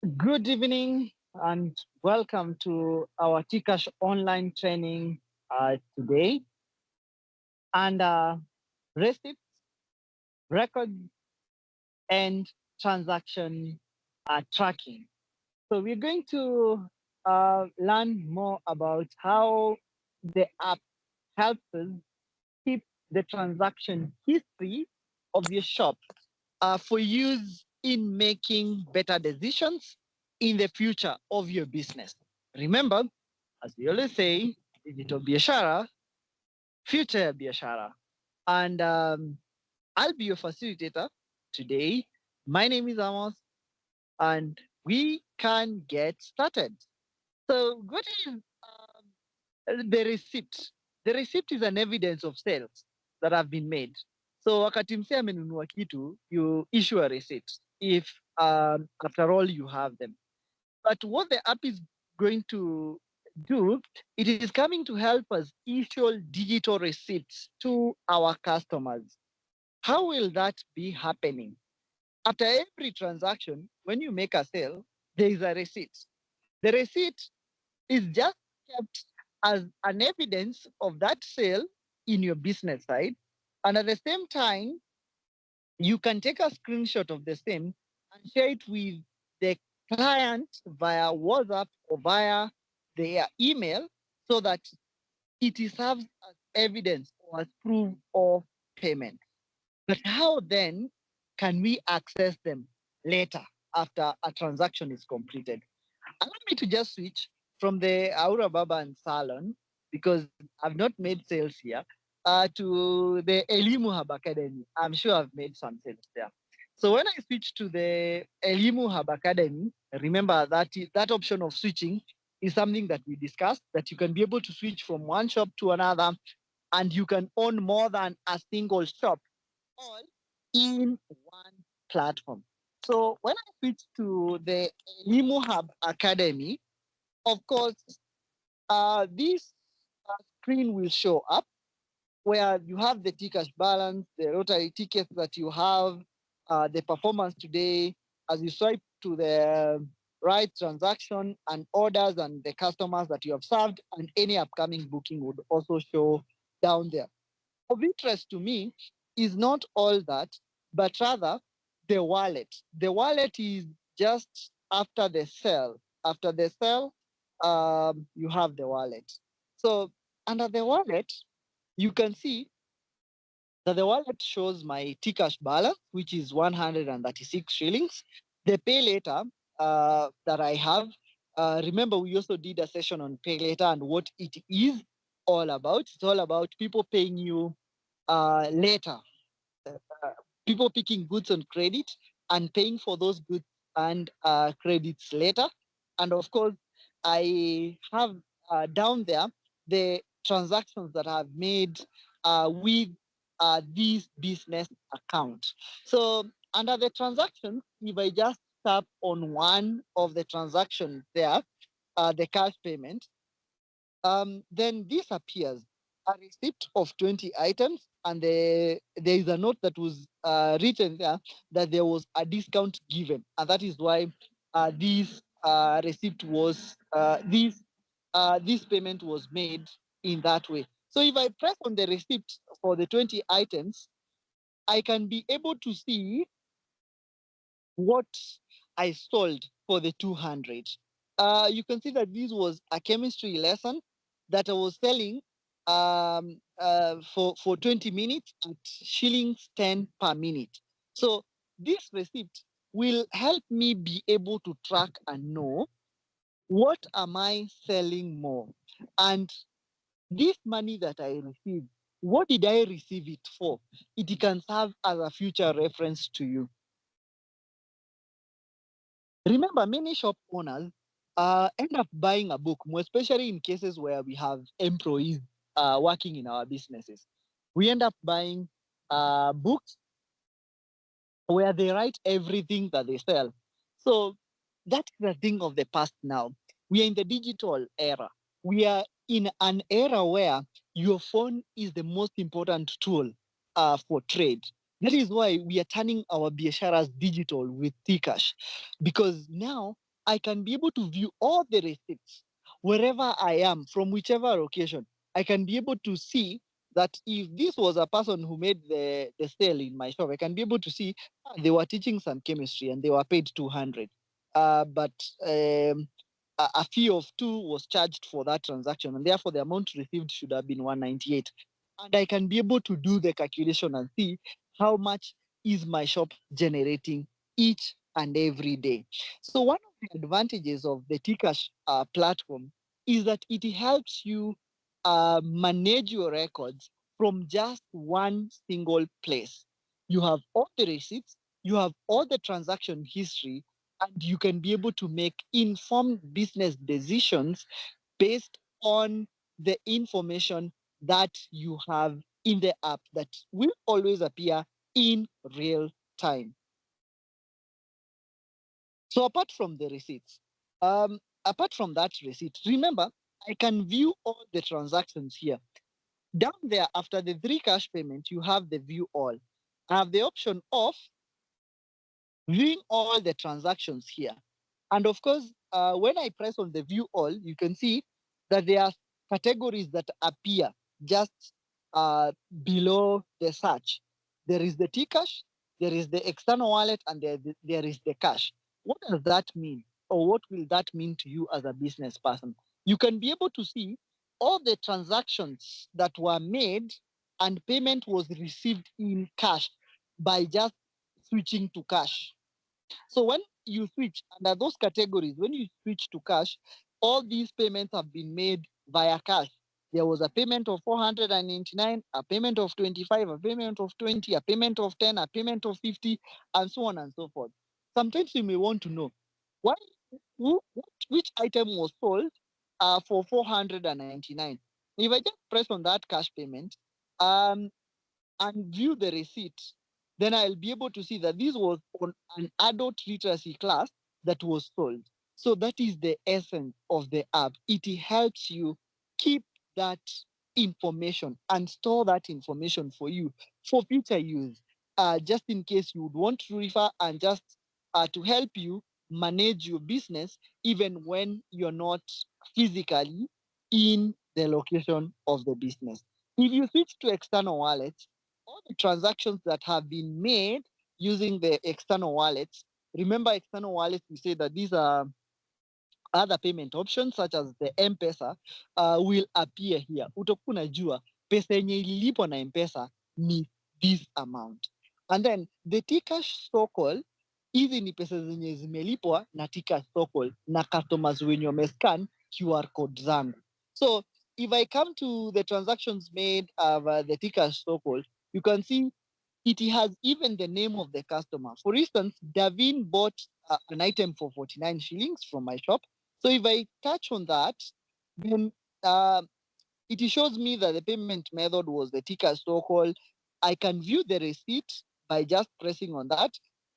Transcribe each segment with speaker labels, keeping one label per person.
Speaker 1: Good evening and welcome to our Tcash online training today. And receipts, record, and transaction tracking. So we're going to learn more about how the app helps us keep the transaction history of your shop for use in making better decisions in the future of your business. Remember, as we always say, digital biashara, future biashara. And I'll be your facilitator today. My name is Amos, and we can get started. So, what is the receipt? The receipt is an evidence of sales that have been made. So wakati msee amenunua kitu, you issue a receipt if after all you have them. But what the app is going to do, it is coming to help us issue digital receipts to our customers. How will that be happening? After every transaction, when you make a sale, there is a receipt. The receipt is just kept as an evidence of that sale in your business side. And at the same time, you can take a screenshot of the same and share it with the client via WhatsApp or via their email so that it serves as evidence or as proof of payment. But how then can we access them later after a transaction is completed? Allow me to just switch from the Aura Baba and Salon because I've not made sales here to the Elimu Hub Academy. I'm sure I've made some sales there. So when I switch to the Elimu Hub Academy, remember that that option of switching is something that we discussed, that you can be able to switch from one shop to another and you can own more than a single shop all in one platform. So when I switch to the Elimu Hub Academy, of course, this screen will show up where you have the Tcash balance, the Rotary tickets that you have, the performance today, as you swipe to the right transaction and orders and the customers that you have served, and any upcoming booking would also show down there. Of interest to me is not all that, but rather the wallet. The wallet is just after the sale. After the sale, you have the wallet. So under the wallet, you can see that the wallet shows my Tcash balance, which is 136 shillings. The pay later that I have, remember we also did a session on pay later and what it is all about. It's all about people paying you later, people picking goods on credit and paying for those goods and credits later. And of course, I have down there the transactions that I've made with this business account. So under the transactions, if I just tap on one of the transactions there, the cash payment, then this appears a receipt of 20 items, and there is a note that was written there that there was a discount given, and that is why this receipt was this payment was made in that way. So if I press on the receipt for the 20 items, I can be able to see what I sold for the 200. You can see that this was a chemistry lesson that I was selling for 20 minutes at shillings 10 per minute. So this receipt will help me be able to track and know what am I selling more. And this money that I received, what did I receive it for? It can serve as a future reference to you. Remember, many shop owners end up buying a book, more especially in cases where we have employees working in our businesses. We end up buying books where they write everything that they sell. So that's the thing of the past now. We are in the digital era. We are in an era where your phone is the most important tool for trade. That is why we are turning our biasharas digital with Tcash, because now
Speaker 2: I can be able to view all the receipts wherever I am from whichever location. I can be able to see that if this was a person who made the sale in my shop, I can be able to see they were teaching some chemistry and they were paid 200. But a fee of 2 was charged for that transaction, and therefore the amount received should have been 198. And I can be able to do the calculation and see how much is my shop generating each and every day. So one of the advantages of the Tcash platform is that it helps you manage your records from just one single place. You have all the receipts, you have all the transaction history, and you can be able to make informed business decisions based on the information that you have in the app that will always appear in real time. So apart from the receipts, apart from that receipt, remember, I can view all the transactions here. Down there, after the 3 cash payment, you have the view all. I have the option of viewing all the transactions here. And of course, when I press on the view all, you can see that there are categories that appear just below the search. There is the Tcash, there is the external wallet, and there is the cash. What does that mean? Or what will that mean to you as a business person? You can be able to see all the transactions that were made and payment was received in cash by just switching to cash. So when you switch under those categories, when you switch to cash, all these payments have been made via cash. There was a payment of 499, a payment of 25, a payment of 20, a payment of 10, a payment of 50, and so on and so forth. Sometimes you may want to know why, which item was sold for 499. If I just press on that cash payment, um, and view the receipt, then I'll be able to see that this was on an adult literacy class that was sold. So that is the essence of the app. It helps you keep that information and store that information for you for future use, just in case you would want to refer and just to help you manage your business even when you're not physically in the location of the business. If you switch to external wallets, all the transactions that have been made using the external wallets, remember external wallets, we say that these are other payment options such as the M-Pesa will appear here. Utakuwa unajua pesa yenye ililipwa na M-Pesa ni this amount. And then the Tcash Sokol, hizi ni pesa zenye zimelipwa na Tcash Sokol na customers wenye wamescan QR code zangu. So if I come to the transactions made of the Tcash Sokol, you can see it has even the name of the customer. For instance, Davin bought an item for 49 shillings from my shop. So if I touch on that, then it shows me that the payment method was the Tcash so-called. I can view the receipt by just pressing on that.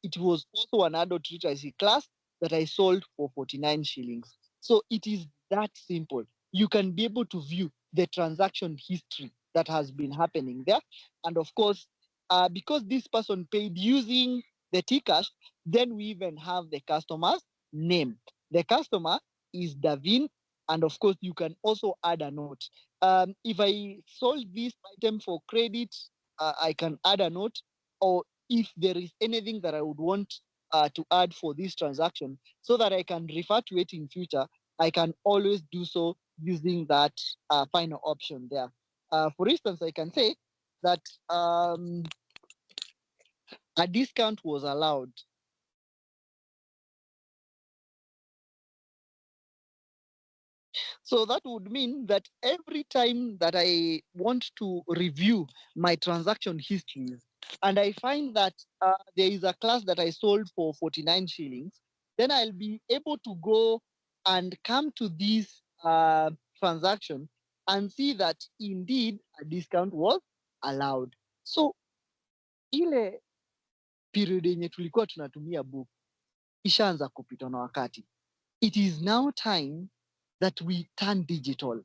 Speaker 2: It was also an adult literacy class that I sold for 49 shillings. So it is that simple. You can be able to view the transaction history that has been happening there. And of course, because this person paid using the Tcash, then we even have the customer's name. The customer is Davin, and of course, you can also add a note. If I sold this item for credit, I can add a note, or if there is anything that I would want to add for this transaction so that I can refer to it in future, I can always do so using that final option there. For instance, I can say that a discount was allowed. So that would mean that every time that I want to review my transaction histories and I find that there is a class that I sold for 49 shillings, then I'll be able to go and come to this transaction and see that indeed a discount was allowed. So ile period yenye tulikuwa tunatumia book ishaanza kupitwa na wakati. It is now time that we turn digital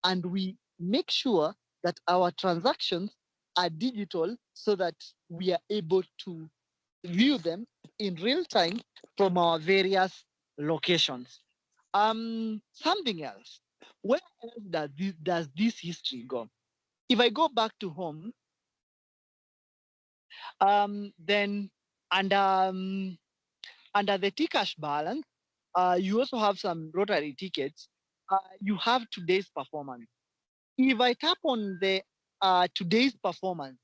Speaker 2: and we make sure that our transactions are digital so that we are able to view them in real time from our various locations. Something else. Where else does this history go? If I go back to home, then and under the Tcash balance, you also have some Rotary tickets. You have today's performance. If I tap on the today's performance,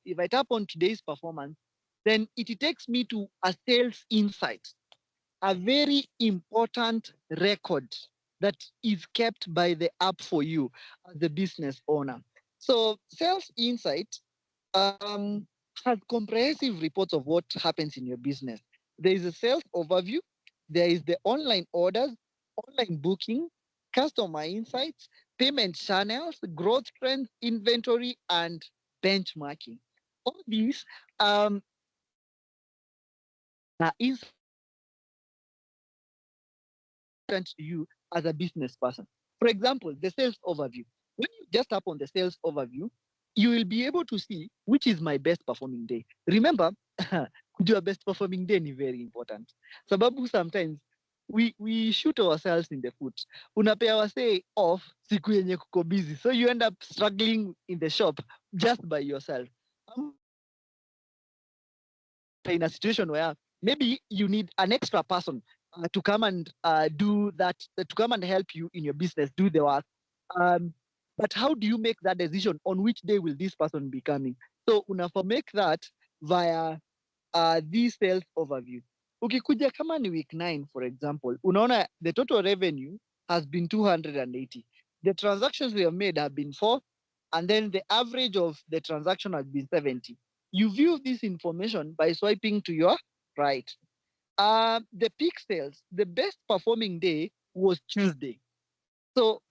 Speaker 2: then it takes me to a sales insight, a very important record that is kept by the app for you as the business owner. So sales insight has comprehensive reports of what happens in your business. There is a sales overview, there is the online orders, online booking, customer insights, payment channels, growth trends, inventory, and benchmarking. All these are insights to you as a business person. For example, the sales overview. When you just tap on the sales overview, you will be able to see which is my best performing day. Remember, kujua best performing day is very important. Sababu sometimes we shoot ourselves in the foot. Unapea wase off siku yenye kuko busy. So you end up struggling in the shop just by yourself. In a situation where maybe you need an extra person to come and do that, to come and help you in your business, do the work. Um, but how do you make that decision on which day will this person be coming? So unafa make that via this sales overview. Ukikuja kama ni week 9 for example, unaona the total revenue has been 280. The transactions we have made have been 4, and then the average of the transaction has been 70. You view this information by swiping to your right. The peak sales, the best performing day was Tuesday. So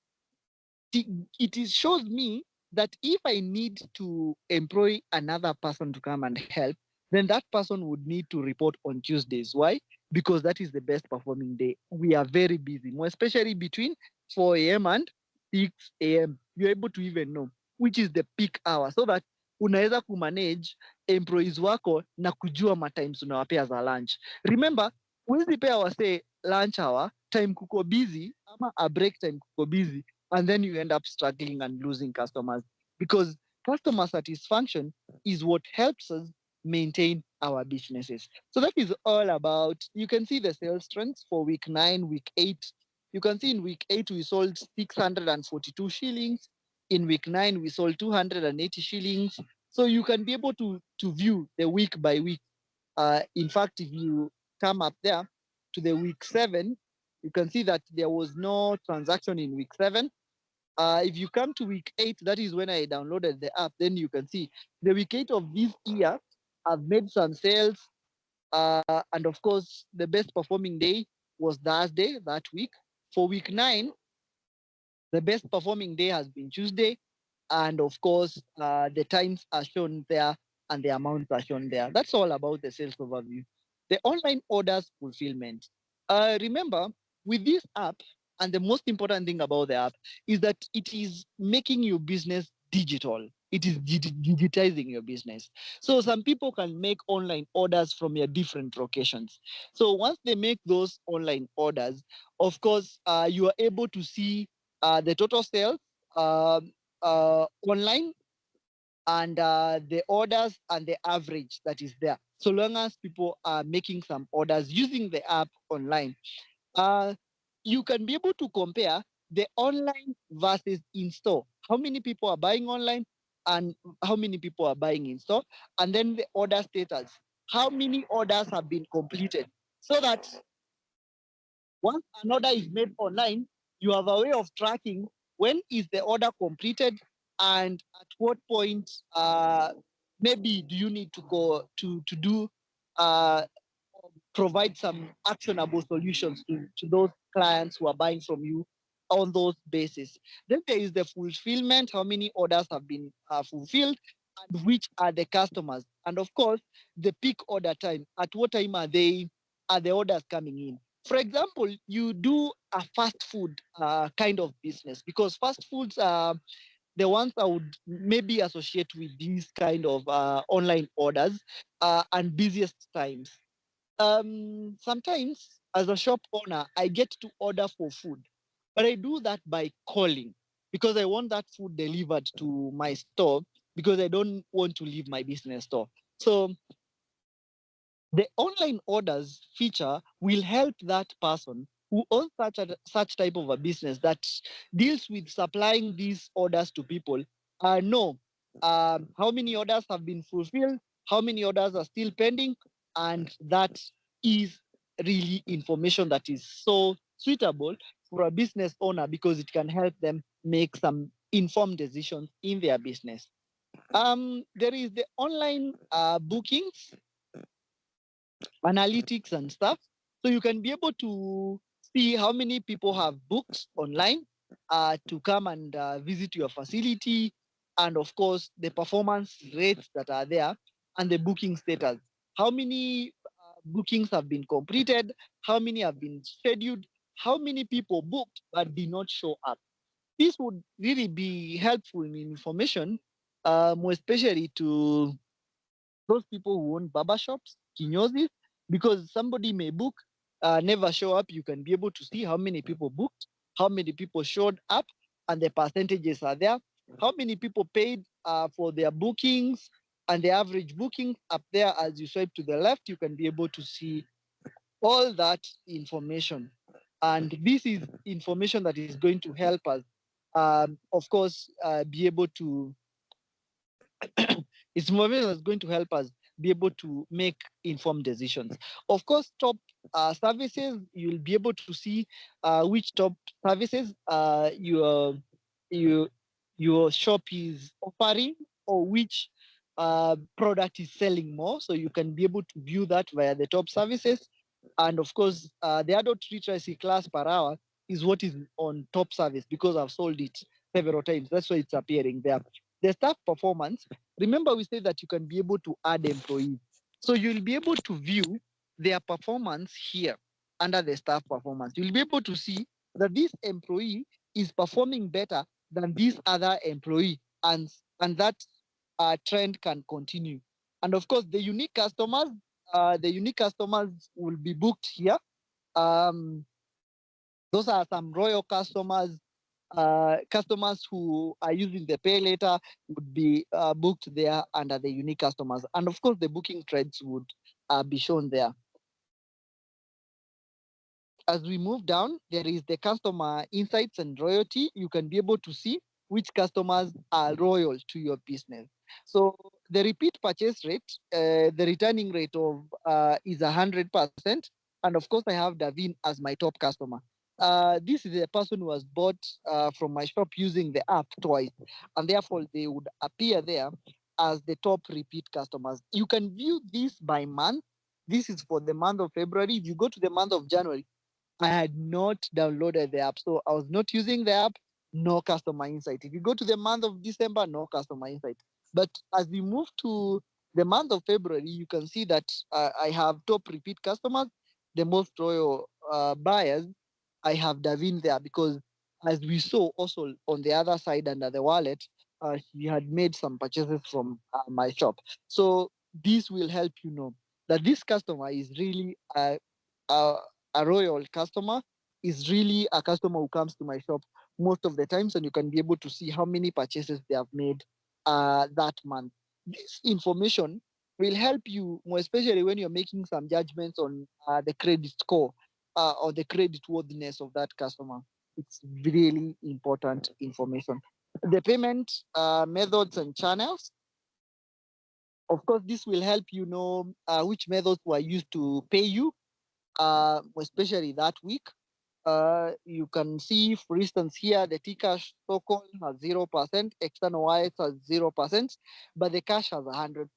Speaker 2: it shows me that if I need to employ another person to come and help, then that person would need to report on Tuesdays. Why? Because that is the best performing day. We are very busy, more especially between 4 a.m. and 6 a.m. You're able to even know which is the peak hour, so that unaweza kumanage employees wako na kujua matimes unawapea za lunch. Remember, huwezi pea wase lunch hour time kuko busy ama a break time kuko busy, and then you end up struggling and losing customers, because customer satisfaction is what helps us maintain our businesses. So that is all about. You can see the sales trends for week 9, week 8. You can see in week 8 we sold 642 shillings. In week 9 we sold 280 shillings. So you can be able to view the week by week. In fact, if you come up there to the week 7, you can see that there was no transaction in week 7. If you come to week 8, that is when I downloaded the app, then you can see the week 8 of this year, I've made some sales. And of course, the best performing day was Thursday that week. For week 9, the best performing day has been Tuesday. And of course, the times are shown there and the amounts are shown there. That's all about the sales overview. The online orders fulfillment. Remember, with this app, and the most important thing about the app is that it is making your business digital. It is digitizing your business. So some people can make online orders from your different locations. So once they make those online orders, of course, you are able to see the total sales online, and the orders and the average that is there. So long as people are making some orders using the app online, uh, you can be able to compare the online versus in store. How many people are buying online and how many people are buying in store? And then the order status. How many orders have been completed? So that once an order is made online, you have a way of tracking when is the order completed and at what point maybe do you need to go to do uh, provide some actionable solutions to those clients who are buying from you on those basis. Then there is the fulfillment, how many orders have been fulfilled and which are the customers. And of course, the peak order time, at what time are the orders coming in? For example, you do a fast food kind of business, because fast foods are the ones I would maybe associate with these kind of online orders and busiest times. Sometimes as a shop owner, I get to order for food, but I do that by calling because I want that food delivered to my store because I don't want to leave my business store. So the online orders feature will help that person who owns such type of a business that deals with supplying these orders to people know how many orders have been fulfilled, how many orders are still pending, and that is really information that is so suitable for a business owner because it can help them make some informed decisions in their business. There is the online bookings analytics and stuff. So you can be able to see how many people have booked online to come and visit your facility, and of course the performance rates that are there and the booking status. How many bookings have been completed? How many have been scheduled? How many people booked but did not show up? This would really be helpful in information, more especially to those people who own barber shops, kinyosis, because somebody may book, never show up. You can be able to see how many people booked, how many people showed up, and the percentages are there. How many people paid for their bookings and the average booking up there as you swipe to the left, you can be able to see all that information. And this is information that is going to help us, of course, be able to it's information that's going to help us be able to make informed decisions. Of course, top services, you'll be able to see which top services you, your shop is offering, or which product is selling more. So you can be able to view that via the top services. And of course, the adult literacy class per hour is what is on top service because I've sold it several times. That's why it's appearing there. The staff performance, remember we said that you can be able to add employees. So you'll be able to view their performance here under the staff performance. You'll be able to see that this employee is performing better than this other employee, and that trend can continue. And of course, the unique customers will be booked here. Um, those are some royal customers. Customers who are using the pay later would be booked there under the unique customers. And of course, the booking trends would be shown there. As we move down, there is the customer insights and royalty. You can be able to see which customers are loyal to your business. So the repeat purchase rate, the returning rate of is 100%. And of course, I have Davin as my top customer. This is a person who has bought from my shop using the app twice, and therefore they would appear there as the top repeat customers. You can view this by month. This is for the month of February. If you go to the month of January, I had not downloaded the app, so I was not using the app. No customer insight. If you go to the month of December, no customer insight. But as we move to the month of February, you can see that I have top repeat customers, the most loyal buyers. I have Davin there because, as we saw also on the other side under the wallet, he had made some purchases from my shop. So this will help you know that this customer is really a a royal customer, is really a customer who comes to my shop most of the times, and you can be able to see how many purchases they have made that month. This information will help you more, especially when you're making some judgments on the credit score or the credit worthiness of that customer. It's really important information. The payment methods and channels, of course, this will help you know which methods were used to pay you, especially that week. You can see, for instance, here the Tcash token has 0%, external wallets has 0%, but the cash has 100%.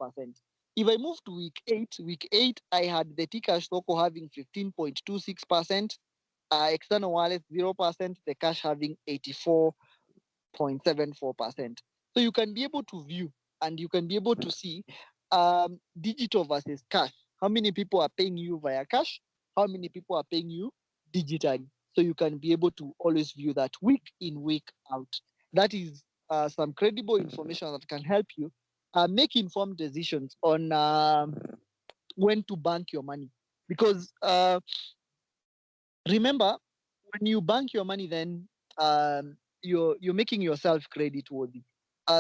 Speaker 2: If I move to week eight, I had the Tcash token having 15.26%, external wallet 0%, the cash having 84.74%. So you can be able to view and you can be able to see digital versus cash. How many people are paying you via cash? How many people are paying you digitally? So you can be able to always view that week in, week out. That is some credible information that can help you make informed decisions on when to bank your money. Because Remember, when you bank your money, then you're making yourself credit worthy.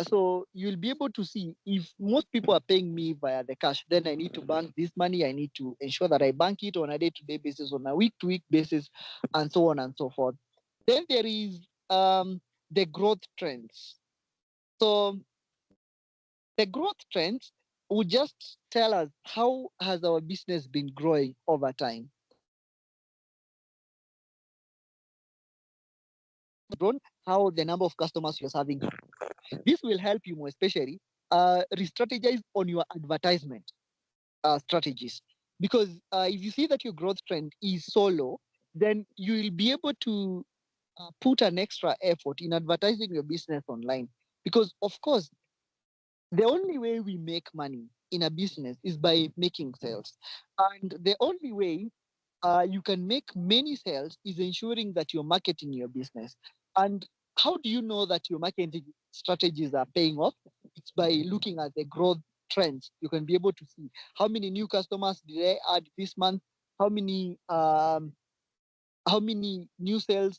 Speaker 2: So you'll be able to see if most people are paying me via the cash, then I need to bank this money. I need to ensure that I bank it on a day-to-day basis, on a week-to-week basis, and so on and so forth. Then there is the growth trends. So the growth trends would just tell us how has our business been growing over time. Grown, how the number of customers you're serving. This will help you more, especially re-strategize on your advertisement strategies. Because if you see that your growth trend is so low, then you will be able to put an extra effort in advertising your business online. Because, of course, the only way we make money in a business is by making sales. And the only way you can make many sales is ensuring that you're marketing your business. And how do you know that your marketing strategies are paying off? It's by looking at the growth trends. You can be able to see how many new customers did I add this month, how many new sales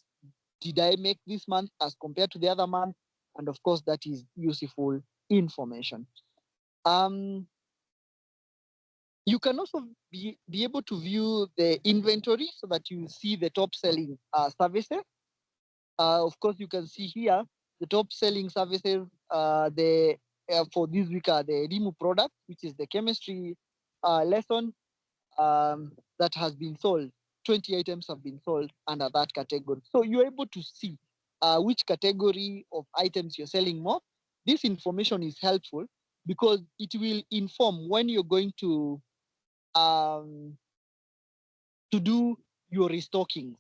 Speaker 2: did I make this month as compared to the other month, and of course that is useful information. Um, you can also be able to view the inventory so that you see the top selling services. Of course, you can see here the top selling services. The For this week are the RIMU product, which is the chemistry lesson that has been sold. 20 items have been sold under that category. So you're able to see which category of items you're selling more. This information is helpful because it will inform when you're going um, to do your restocking.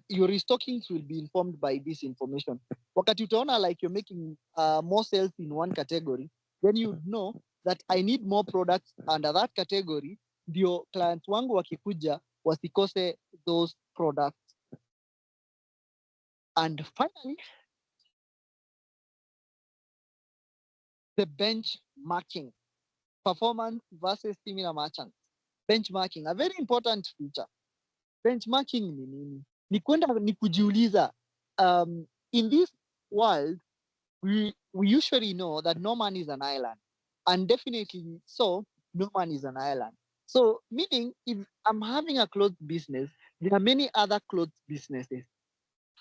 Speaker 2: Your restockings will be informed by this information. Wakati utaona like you're making more sales in one category, then you know that I need more products under that category, ndio clients wangu wakikuja wasikose those products. And finally, the benchmarking, performance versus similar merchants. Benchmarking, a very important feature. Benchmarking ni nini? Ni kwenda ni kujiuliza, in this world we usually know that no man is an island, and definitely so no man is an island. So meaning if I'm having a clothes business, there are many other clothes businesses.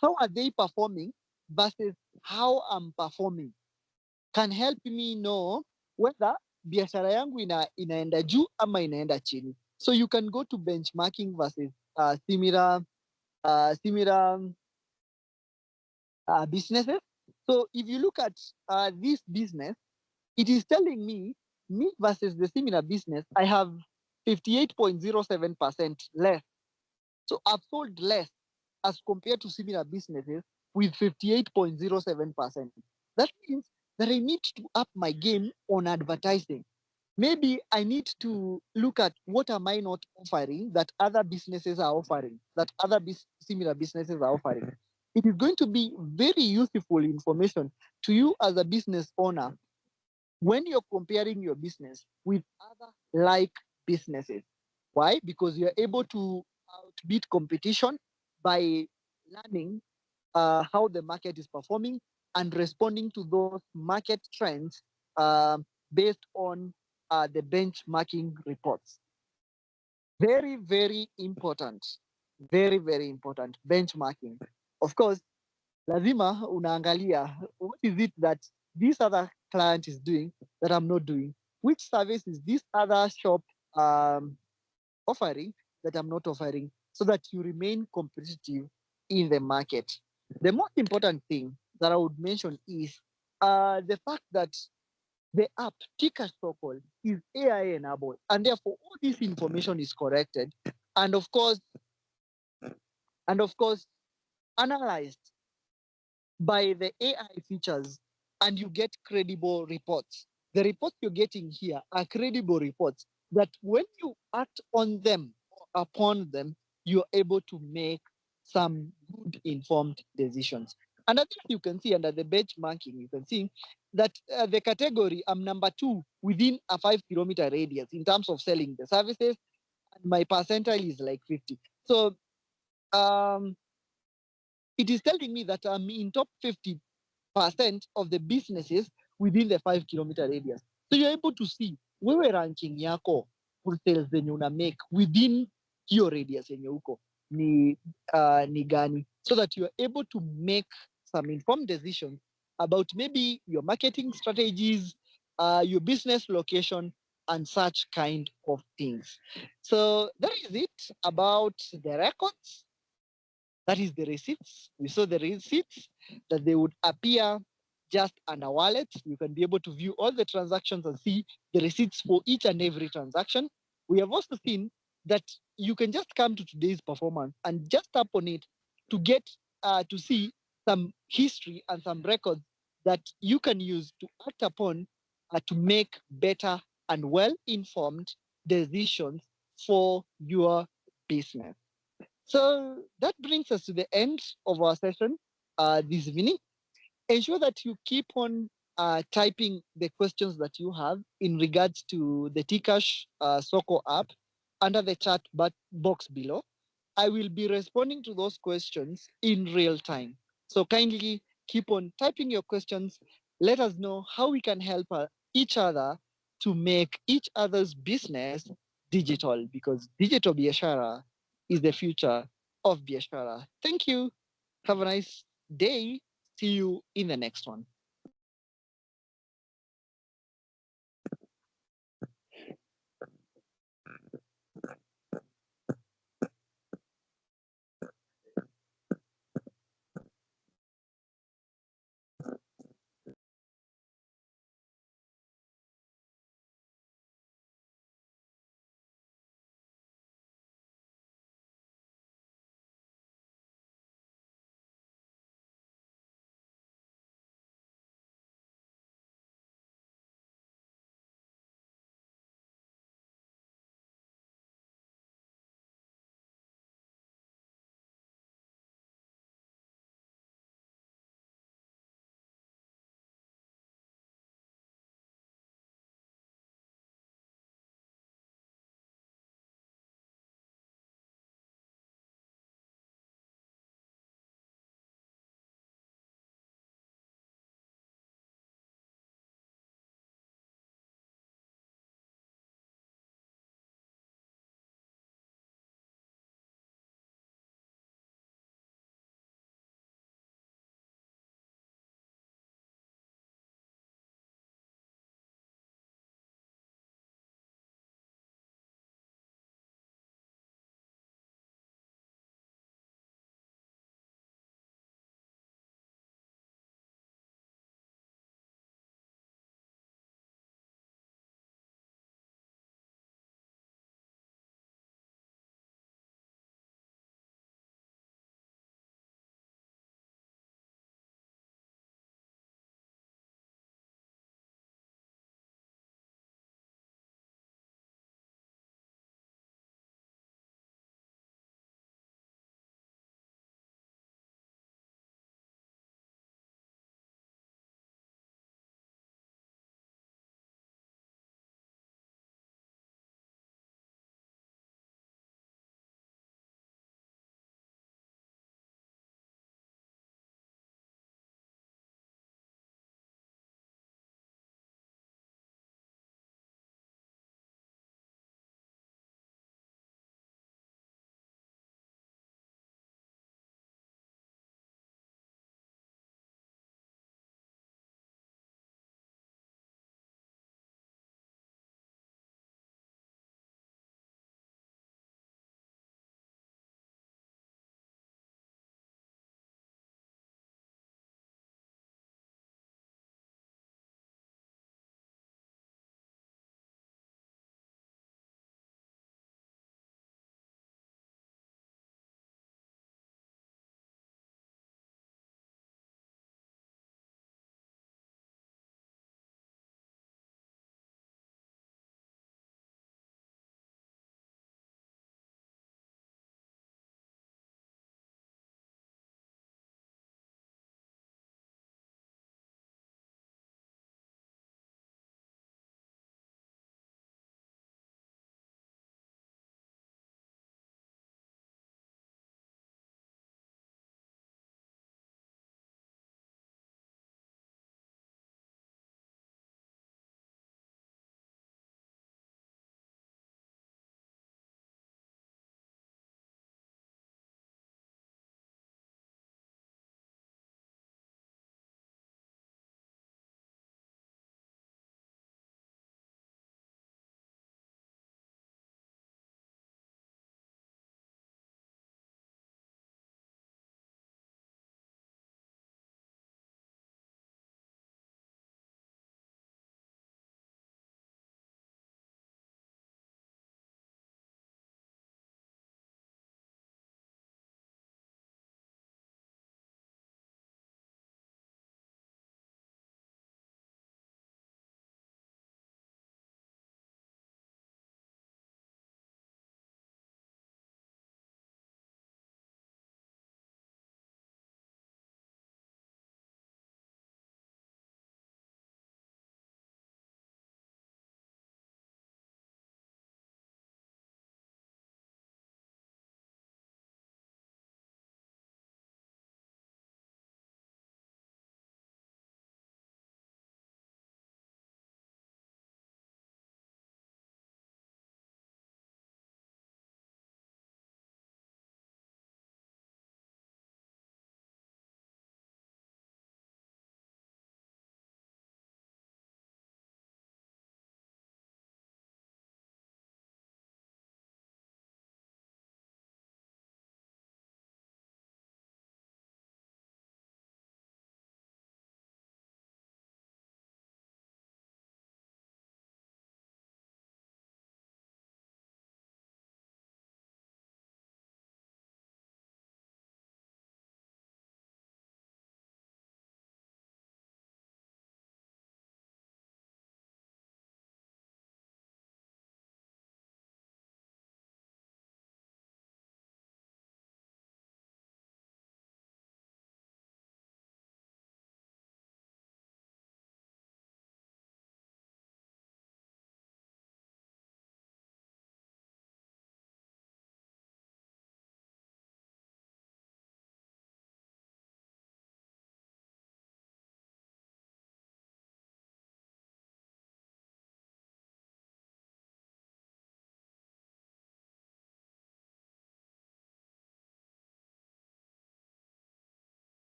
Speaker 2: How are they performing versus how I'm performing can help me know whether biashara yangu inaenda juu ama inaenda chini. So you can go to benchmarking versus similar businesses. So if you look at this business, it is telling me versus the similar business, I have 58.07% less. So I've sold less as compared to similar businesses with 58.07%. That means that I need to up my game on advertising. Maybe I need to look at what am I not offering that other businesses are offering, that other similar businesses are offering. It is going to be very useful information to you as a business owner when you're comparing your business with other like businesses. Why? Because you're able to outbeat competition by learning how the market is performing and responding to those market trends uh, based on the benchmarking reports. Very, very important. Very, very important. Benchmarking. Of course, lazima unaangalia what is it that this other client is doing that I'm not doing? Which service is this other shop offering that I'm not offering, so that you remain competitive in the market? The most important thing that I would mention is the fact that the app Tika Sokol is AI enabled, and therefore all this information is corrected, and of course, analyzed by the AI features, and you get credible reports. The reports you're getting here are credible reports that when you act on them or upon them, you're able to make some good informed decisions. And I think you can see under the benchmarking, you can see that the category, I'm number 2 within a 5-kilometer radius in terms of selling the services, and my percentile is like 50. So um, it is telling me that I'm in top 50% of the businesses within the 5 kilometer radius. So you're able to see wewe ranking yako for sales zenye una make within hiyo radius yenye uko ni gani, so that you are able to make some informed decisions about maybe your marketing strategies, your business location, and such kind of things. So that is it about the records. That is the receipts. We saw the receipts that they would appear just under wallet. You can be able to view all the transactions and see the receipts for each and every transaction. We have also seen that you can just come to today's performance and just tap on it to get to see some history and some records that you can use to act upon to make better and well-informed decisions for your business. So that brings us to the end of our session this evening. Ensure that you keep on typing the questions that you have in regards to the Tcash Soko app under the chat box below. I will be responding to those questions in real time. So kindly keep on typing your questions. Let us know how we can help each other to make each other's business digital, because digital biashara is the future of biashara. Thank you. Have a nice day. See you in the next one.